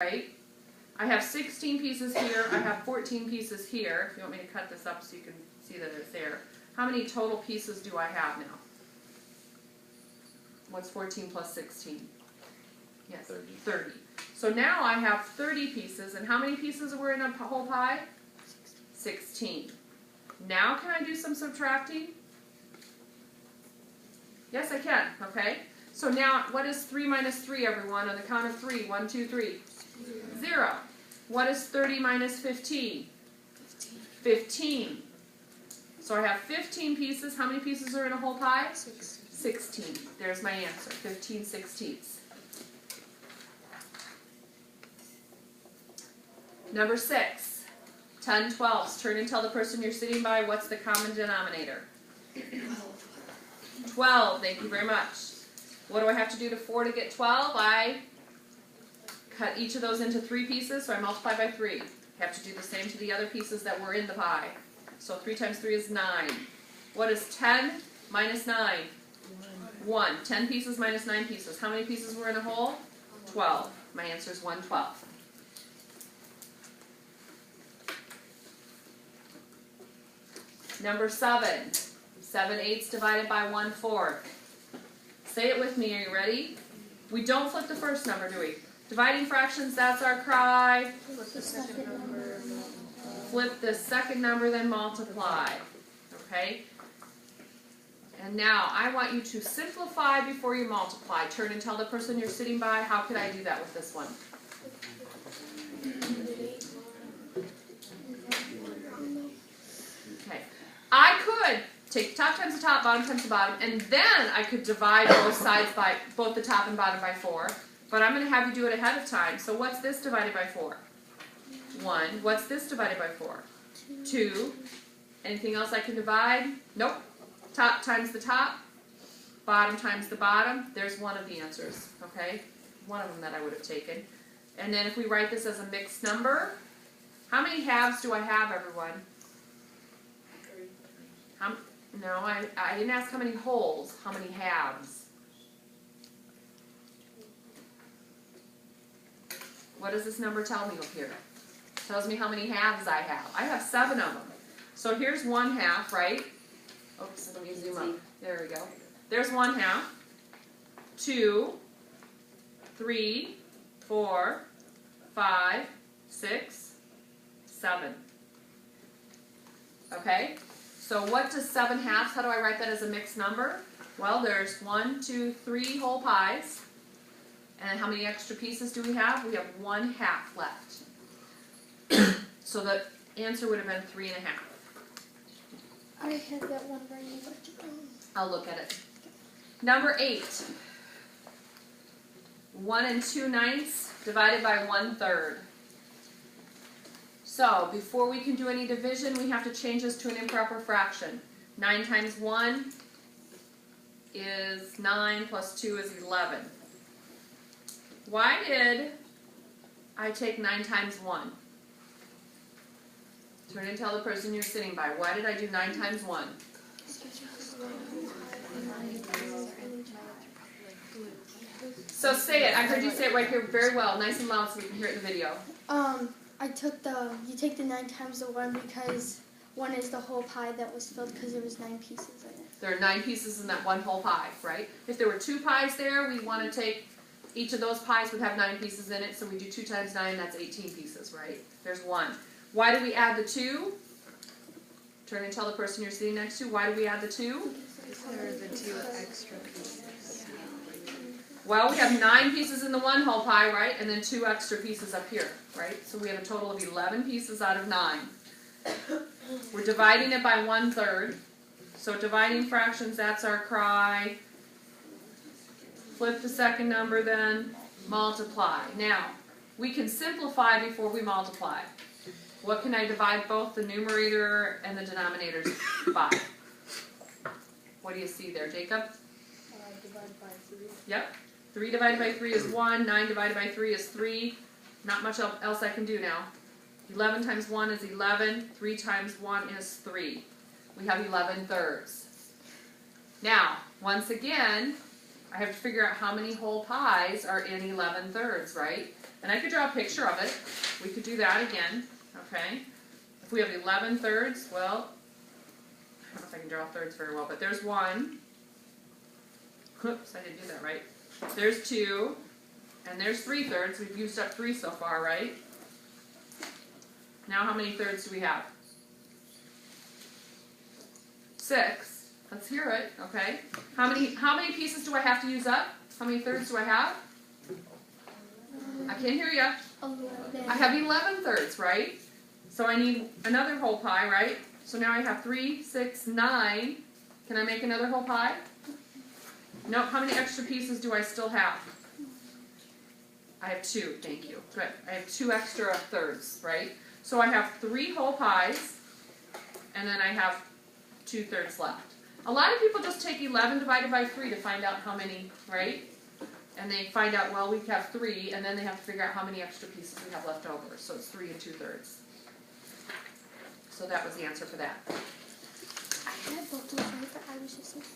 right? I have 16 pieces here, I have 14 pieces here. If you want me to cut this up so you can see that it's there. How many total pieces do I have now? What's 14 plus 16? Yes, 30. So now I have 30 pieces, and how many pieces were in a whole pie? 16. Now can I do some subtracting? Yes, I can, okay? So now, what is 3 minus 3, everyone? On the count of 3. 1, 2, 3. 0. What is 30 minus 15? 15. So I have 15 pieces. How many pieces are in a whole pie? 16. There's my answer, 15 sixteenths. Number 6. 10 twelfths. Turn and tell the person you're sitting by what's the common denominator. 12. Thank you very much. What do I have to do to 4 to get 12? I cut each of those into 3 pieces, so I multiply by 3. I have to do the same to the other pieces that were in the pie. So 3 times 3 is 9. What is 10 minus 9? 1. 10 pieces minus 9 pieces. How many pieces were in a whole? 12. My answer is 1/12. Number 7. 7/8 divided by 1/4. Say it with me. Are you ready? We don't flip the first number, do we? Dividing fractions, that's our cry. Flip the second number. Flip the second number, then multiply. Okay? And now, I want you to simplify before you multiply. Turn and tell the person you're sitting by, how could I do that with this one? Okay. I could take top times the top, bottom times the bottom, and then I could divide both sides by, both the top and bottom by 4. But I'm going to have you do it ahead of time. So what's this divided by 4? 1. What's this divided by 4? 2. Anything else I can divide? Nope. Top times the top, bottom times the bottom. There's one of the answers, okay? One of them that I would have taken. And then if we write this as a mixed number, how many halves do I have, everyone? 3. No, I didn't ask how many wholes. How many halves? What does this number tell me up here? It tells me how many halves I have. I have 7 of them. So here's 1/2, right? Oops, let me zoom up. There we go. There's 1/2. 2, 3, 4, 5, 6, 7. Okay? So what does 7/2? How do I write that as a mixed number? Well, there's 1, 2, 3 whole pies. And how many extra pieces do we have? We have 1/2 left. So the answer would have been 3 1/2. I had that one right. I'll look at it. Number 8. 1 2/9 divided by 1/3. So before we can do any division, we have to change this to an improper fraction. 9 times 1 is 9 plus 2 is 11. Why did I take 9 times 1? Turn and tell the person you're sitting by. Why did I do 9 times 1? So say it. I heard you say it right here very well, nice and loud so we can hear it in the video. You take the 9 times the 1 because 1 is the whole pie that was filled because there was 9 pieces in it. There are 9 pieces in that one whole pie, right? If there were 2 pies there, we want to take, each of those pies would have 9 pieces in it, so we do 2 times 9, that's 18 pieces, right? There's 1. Why do we add the 2? Turn and tell the person you're sitting next to, why do we add the 2? There are the 2 extra pieces. Well, we have 9 pieces in the one whole pie, right? And then 2 extra pieces up here, right? So we have a total of 11 pieces out of 9. We're dividing it by 1/3. So dividing fractions, that's our cry. Flip the second number then, multiply. Now, we can simplify before we multiply. What can I divide both the numerator and the denominators by? What do you see there, Jacob? Divided by 3. Yep. 3 divided by 3 is 1. 9 divided by 3 is 3. Not much else I can do now. 11 times 1 is 11. 3 times 1 is 3. We have 11/3. Now, once again, I have to figure out how many whole pies are in 11 thirds, right? And I could draw a picture of it. We could do that again, okay? If we have 11 thirds, well, I don't know if I can draw thirds very well, but there's 1. Oops, I didn't do that right. There's 2, and there's 3 thirds. We've used up 3 so far, right? Now how many thirds do we have? 6. Let's hear it, okay? How many pieces do I have to use up? How many thirds do I have? I can't hear you. 11. I have 11 thirds, right? So I need another whole pie, right? So now I have 3, 6, 9. Can I make another whole pie? No. How many extra pieces do I still have? I have 2, thank you. Good. I have 2 extra thirds, right? So I have 3 whole pies, and then I have 2 thirds left. A lot of people just take 11 divided by 3 to find out how many, right? And they find out, well, we have 3, and then they have to figure out how many extra pieces we have left over. So it's 3 and 2 thirds. So that was the answer for that. I had both those right, but I was just like,